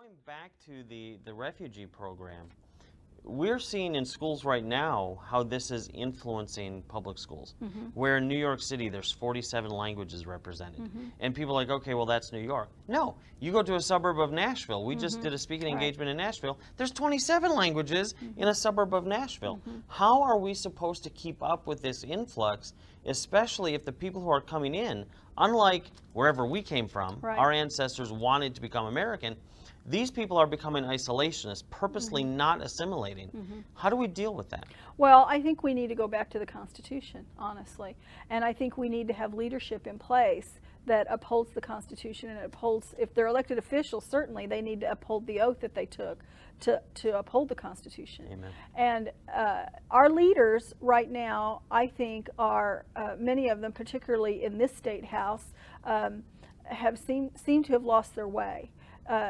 Going back to the refugee program, we're seeing in schools right now how this is influencing public schools. Where in New York City there's 47 languages represented. And people are like, okay, well that's New York. No, you go to a suburb of Nashville. We just did a speaking engagement in Nashville. There's 27 languages in a suburb of Nashville. How are we supposed to keep up with this influx, especially if the people who are coming in, unlike wherever we came from, our ancestors wanted to become American, these people are becoming isolationists, purposely not assimilating. How do we deal with that? Well, I think we need to go back to the Constitution, honestly. And I think we need to have leadership in place that upholds the Constitution and upholds, if they're elected officials, certainly they need to uphold the oath that they took to uphold the Constitution. Amen. And our leaders right now, I think, are, many of them, particularly in this state house, have seem to have lost their way.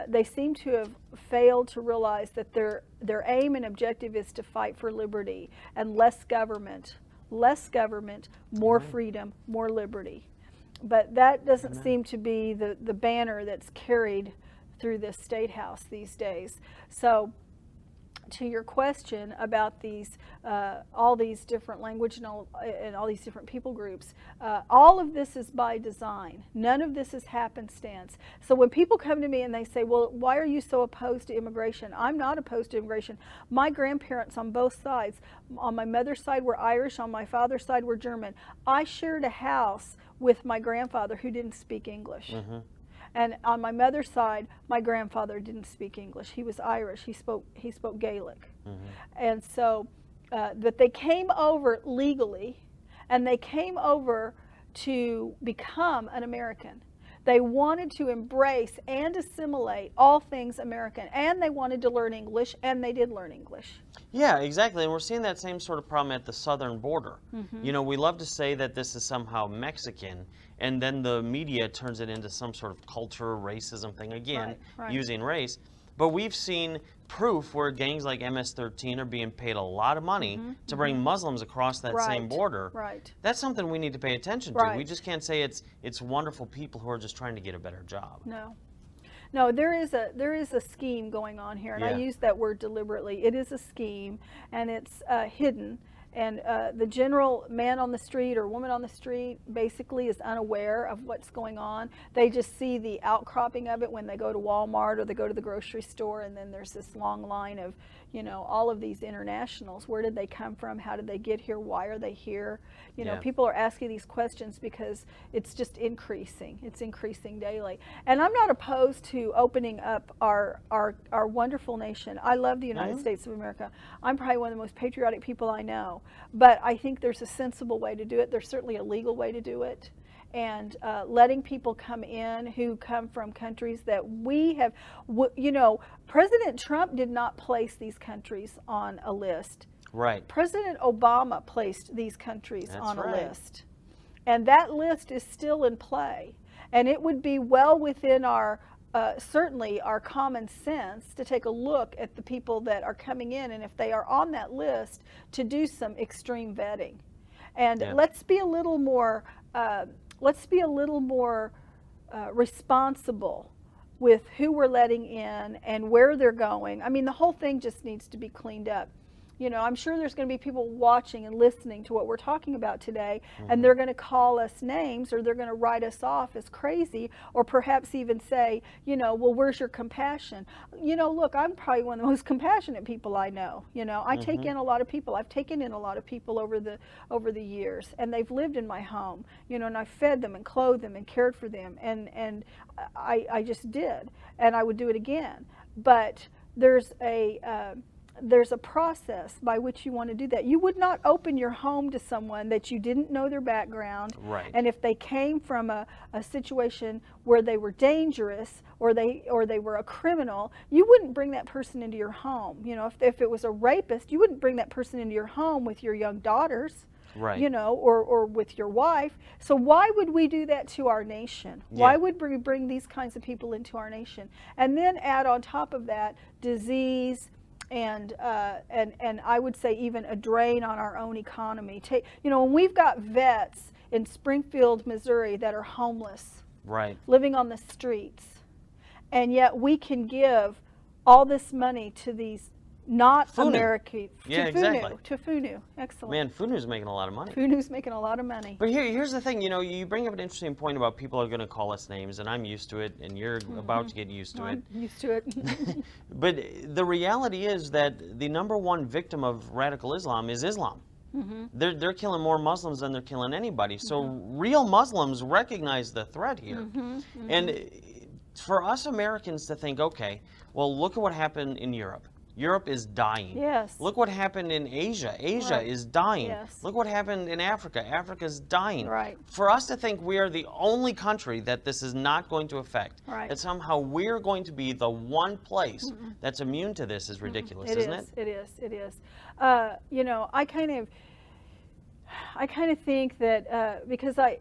They seem to have failed to realize that their aim and objective is to fight for liberty and less government, more freedom, more liberty. But that doesn't seem to be the banner that's carried through this state house these days. So to your question about these, all these different language and all these different people groups, all of this is by design. None of this is happenstance. So when people come to me and they say, well, why are you so opposed to immigration? I'm not opposed to immigration. My grandparents on both sides, on my mother's side were Irish, on my father's side were German. I shared a house with my grandfather who didn't speak English. And on my mother's side, my grandfather didn't speak English. He was Irish. He spoke Gaelic. And so, that they came over legally, and they came over to become an American. They wanted to embrace and assimilate all things American, and they wanted to learn English, and they did learn English. Yeah, exactly. And we're seeing that same sort of problem at the southern border. You know, we love to say that this is somehow Mexican, and then the media turns it into some sort of culture, racism thing, again, using race. But we've seen proof where gangs like MS-13 are being paid a lot of money to bring Muslims across that same border. That's something we need to pay attention to. We just can't say it's wonderful people who are just trying to get a better job. No, there is a scheme going on here, and I use that word deliberately. It is a scheme, and it's hidden. And the general man on the street or woman on the street basically is unaware of what's going on. They just see the outcropping of it when they go to Walmart or they go to the grocery store, and then there's this long line of, you know, all of these internationals. Where did they come from? How did they get here? Why are they here? You know, people are asking these questions because it's just increasing. It's increasing daily. And I'm not opposed to opening up our wonderful nation. I love the United States of America. I'm probably one of the most patriotic people I know. But I think there's a sensible way to do it. There's certainly a legal way to do it. And letting people come in who come from countries that we have, you know, President Trump did not place these countries on a list. President Obama placed these countries on a list. And that list is still in play. And it would be well within our certainly our common sense to take a look at the people that are coming in, and if they are on that list, to do some extreme vetting. And let's be a little more responsible with who we're letting in and where they're going. I mean, the whole thing just needs to be cleaned up. You know, I'm sure there's going to be people watching and listening to what we're talking about today, and they're going to call us names, or they're going to write us off as crazy, or perhaps even say, you know, well, where's your compassion? You know, look, I'm probably one of the most compassionate people I know. You know, I take in a lot of people. I've taken in a lot of people over the years, and they've lived in my home, you know, and I fed them and clothed them and cared for them, and I just did, and I would do it again. But there's a process by which you want to do that. You would not open your home to someone that you didn't know their background. And if they came from a situation where they were dangerous or they were a criminal, you wouldn't bring that person into your home. You know, if it was a rapist, you wouldn't bring that person into your home with your young daughters. You know, or with your wife. So why would we do that to our nation? Why would we bring these kinds of people into our nation? And then add on top of that disease, and I would say even a drain on our own economy. You know, when we've got vets in Springfield, Missouri that are homeless, living on the streets, and yet we can give all this money to these not FUNU. American, Yeah, exactly. to FUNU. Excellent. Man, FUNU's making a lot of money. FUNU's making a lot of money. But here's the thing, you bring up an interesting point about people are going to call us names, and I'm used to it, and you're about to get used to it. I'm used to it. But the reality is that the number one victim of radical Islam is Islam. They're killing more Muslims than they're killing anybody. So real Muslims recognize the threat here. And for us Americans to think, okay, well, look at what happened in Europe. Europe is dying. Yes. Look what happened in Asia. Asia is dying. Yes. Look what happened in Africa. Africa's dying. Right. For us to think we are the only country that this is not going to affect, Right. that somehow we're going to be the one place that's immune to this is ridiculous, isn't it? It is. It is. You know, I kind of think that because I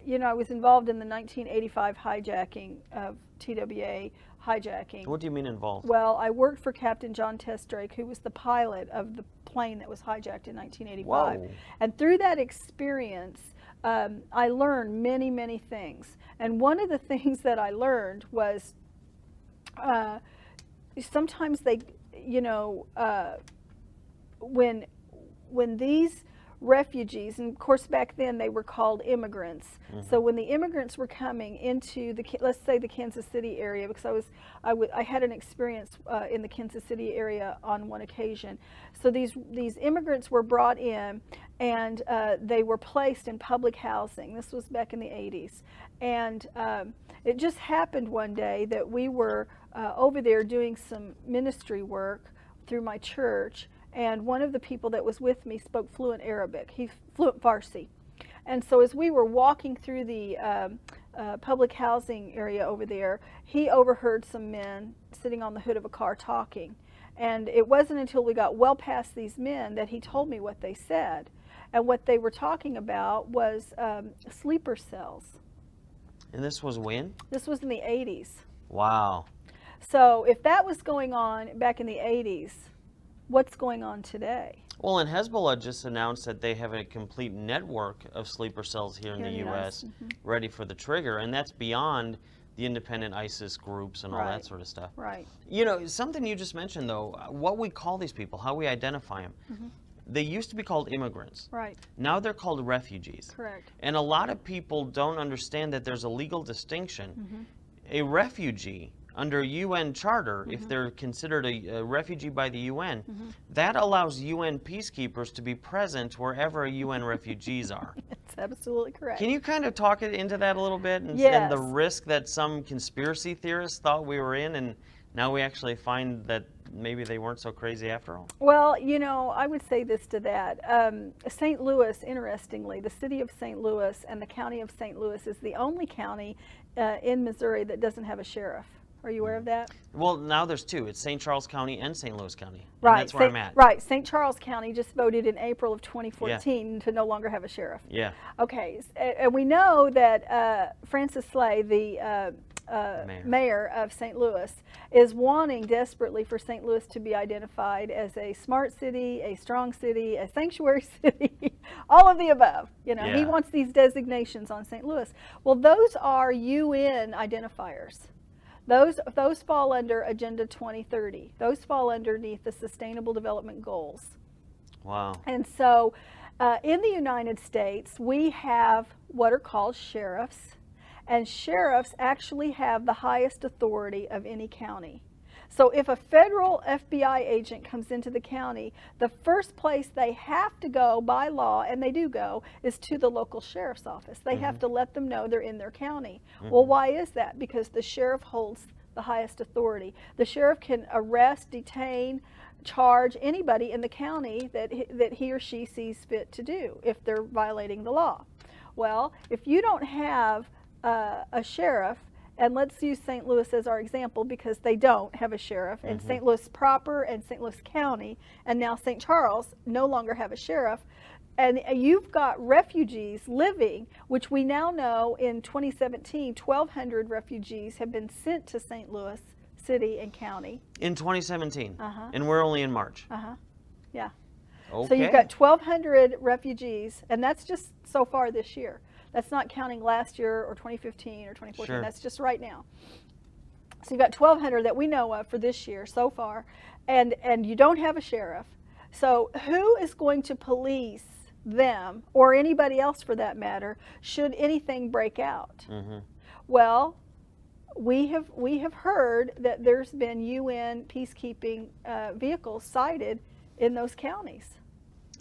was involved in the 1985 hijacking of TWA hijacking. What do you mean involved? Well, I worked for Captain John Testrake, who was the pilot of the plane that was hijacked in 1985. Whoa. And through that experience, I learned many, many things. And one of the things that I learned was sometimes they, when these refugees, and of course back then they were called immigrants. So when the immigrants were coming into let's say the Kansas City area, because I had an experience in the Kansas City area on one occasion. So these immigrants were brought in, and they were placed in public housing. This was back in the 80s, and it just happened one day that we were over there doing some ministry work through my church. And one of the people that was with me spoke fluent Arabic. He fluent Farsi. And so as we were walking through the public housing area over there, he overheard some men sitting on the hood of a car talking. And it wasn't until we got well past these men that he told me what they said. And what they were talking about was sleeper cells. And this was when? This was in the 80s. Wow. So if that was going on back in the 80s, what's going on today? Well, and Hezbollah just announced that they have a complete network of sleeper cells here in the U.S. ready for the trigger, and that's beyond the independent ISIS groups and all that sort of stuff. Right. Something you just mentioned, though, what we call these people, how we identify them. They used to be called immigrants. Right. Now they're called refugees. Correct. And a lot of people don't understand that there's a legal distinction. A refugee under UN charter, if they're considered a refugee by the UN, that allows UN peacekeepers to be present wherever UN refugees are. That's absolutely correct. Can you kind of talk into that a little bit? And the risk that some conspiracy theorists thought we were in, and now we actually find that maybe they weren't so crazy after all? Well, I would say this to that. St. Louis, interestingly, the city of St. Louis and the county of St. Louis is the only county in Missouri that doesn't have a sheriff. Are you aware of that? Well, now there's two. It's St. Charles County and St. Louis County. Right. That's where I'm at. Right. St. Charles County just voted in April of 2014 to no longer have a sheriff. Yeah. Okay. And we know that Francis Slay, the mayor of St. Louis, is wanting desperately for St. Louis to be identified as a smart city, a strong city, a sanctuary city, all of the above. He wants these designations on St. Louis. Well, those are UN identifiers. Those fall under Agenda 2030. Those fall underneath the Sustainable Development Goals. Wow. And so in the United States, we have what are called sheriffs, and sheriffs actually have the highest authority of any county. So if a federal FBI agent comes into the county, the first place they have to go by law, and they do go, is to the local sheriff's office. They have to let them know they're in their county. Well, why is that? Because the sheriff holds the highest authority. The sheriff can arrest, detain, charge anybody in the county that he or she sees fit to do if they're violating the law. Well, if you don't have a sheriff, and let's use St. Louis as our example because they don't have a sheriff, and St. Louis proper and St. Louis County and now St. Charles no longer have a sheriff, and you've got refugees living, which we now know in 2017, 1,200 refugees have been sent to St. Louis City and County. In 2017? And we're only in March? Yeah. Okay. So you've got 1,200 refugees, and that's just so far this year. That's not counting last year or 2015 or 2014. That's just right now. So you've got 1,200 that we know of for this year so far, and you don't have a sheriff. So who is going to police them, or anybody else for that matter, should anything break out? Well, we have heard that there's been UN peacekeeping vehicles sighted in those counties.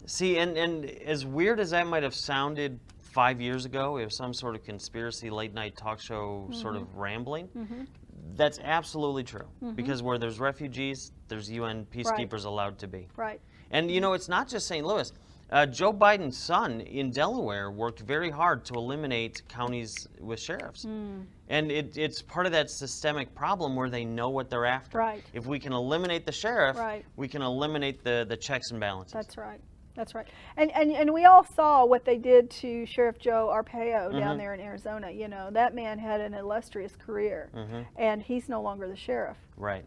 See, and as weird as that might have sounded 5 years ago, it was some sort of conspiracy late night talk show sort of rambling. That's absolutely true, because where there's refugees, there's UN peacekeepers allowed to be. Right. And you know, it's not just St. Louis. Joe Biden's son in Delaware worked very hard to eliminate counties with sheriffs. And it's part of that systemic problem where they know what they're after. Right. If we can eliminate the sheriff, Right. we can eliminate the checks and balances. That's right. That's right. And we all saw what they did to Sheriff Joe Arpaio down there in Arizona. You know, that man had an illustrious career, and he's no longer the sheriff. Right.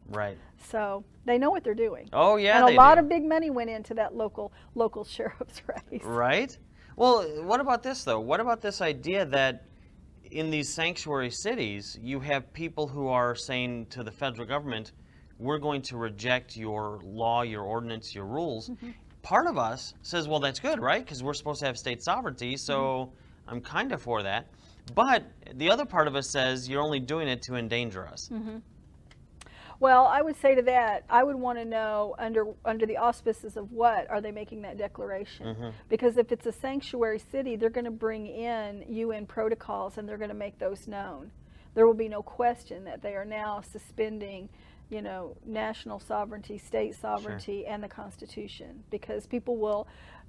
Right. So they know what they're doing. Oh, yeah, and they a lot do. of big money went into that local sheriff's race. Right. Well, what about this, though? What about this idea that in these sanctuary cities, you have people who are saying to the federal government, we're going to reject your law, your ordinance, your rules. Part of us says, well, that's good, right? Because we're supposed to have state sovereignty, so I'm kind of for that. But the other part of us says, you're only doing it to endanger us. Well, I would say to that, I would want to know under the auspices of what are they making that declaration? Because if it's a sanctuary city, they're going to bring in UN protocols and they're going to make those known. There will be no question that they are now suspending, you know, national sovereignty, state sovereignty, and the Constitution, because people will,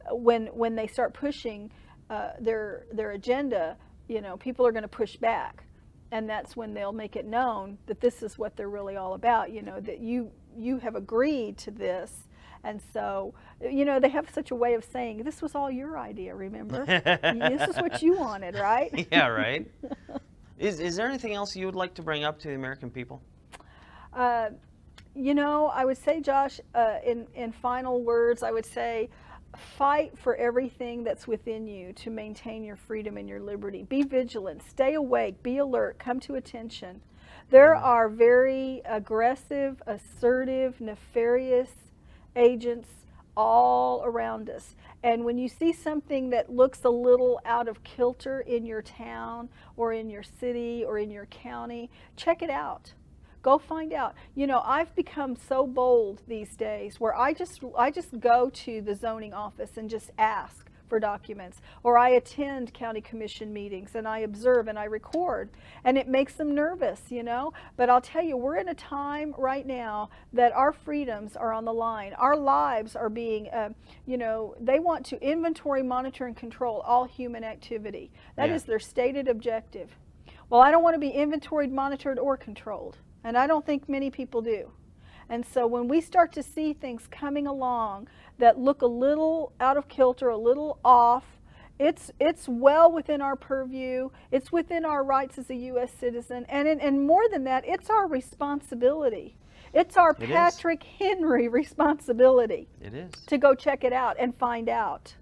when they start pushing their agenda, you know, people are going to push back, and that's when they'll make it known that this is what they're really all about. You know, that you have agreed to this, and so, you know, they have such a way of saying this was all your idea. Remember, this is what you wanted, right? Yeah, right. Is there anything else you would like to bring up to the American people? You know, I would say, Josh, in final words, I would say, fight for everything that's within you to maintain your freedom and your liberty. Be vigilant, stay awake, be alert, come to attention. There are very aggressive, assertive, nefarious agents all around us. And when you see something that looks a little out of kilter in your town or in your city or in your county, check it out. Go find out. You know, I've become so bold these days where I just go to the zoning office and just ask for documents, or I attend county commission meetings and I observe and I record, and it makes them nervous, you know. But I'll tell you, we're in a time right now that our freedoms are on the line. Our lives are being, you know, they want to inventory, monitor, and control all human activity. That is their stated objective. Well, I don't want to be inventoried, monitored, or controlled. And I don't think many people do. And so when we start to see things coming along that look a little out of kilter, a little off, it's well within our purview. It's within our rights as a U.S. citizen. And more than that, it's our responsibility. It's our Patrick Henry responsibility. It is. To go check it out and find out.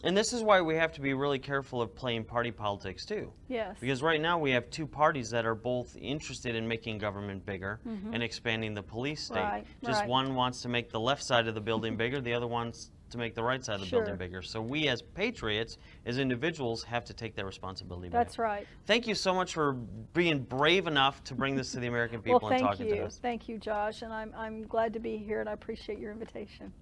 And this is why we have to be really careful of playing party politics too. Yes. Because right now we have two parties that are both interested in making government bigger and expanding the police state. Right, Just one wants to make the left side of the building bigger, the other wants to make the right side of the building bigger. So we as patriots, as individuals, have to take that responsibility back. That's right. Thank you so much for being brave enough to bring this to the American people and talking to us. Thank you, Josh, and I'm glad to be here, and I appreciate your invitation.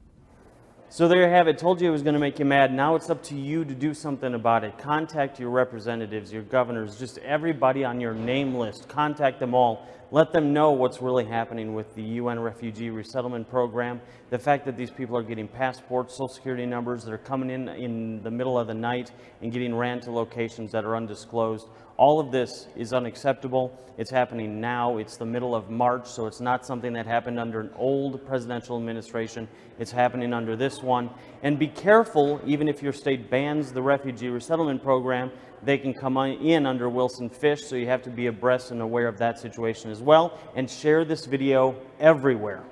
So there you have it. Told you it was going to make you mad. Now it's up to you to do something about it. Contact your representatives, your governors, just everybody on your name list. Contact them all. Let them know what's really happening with the UN Refugee Resettlement Program. The fact that these people are getting passports, social security numbers, that are coming in the middle of the night and getting ran to locations that are undisclosed. All of this is unacceptable. It's happening now. It's the middle of March, so it's not something that happened under an old presidential administration. It's happening under this one. And be careful, even if your state bans the Refugee Resettlement Program, they can come in under Wilson Fish, so you have to be abreast and aware of that situation as well. And share this video everywhere.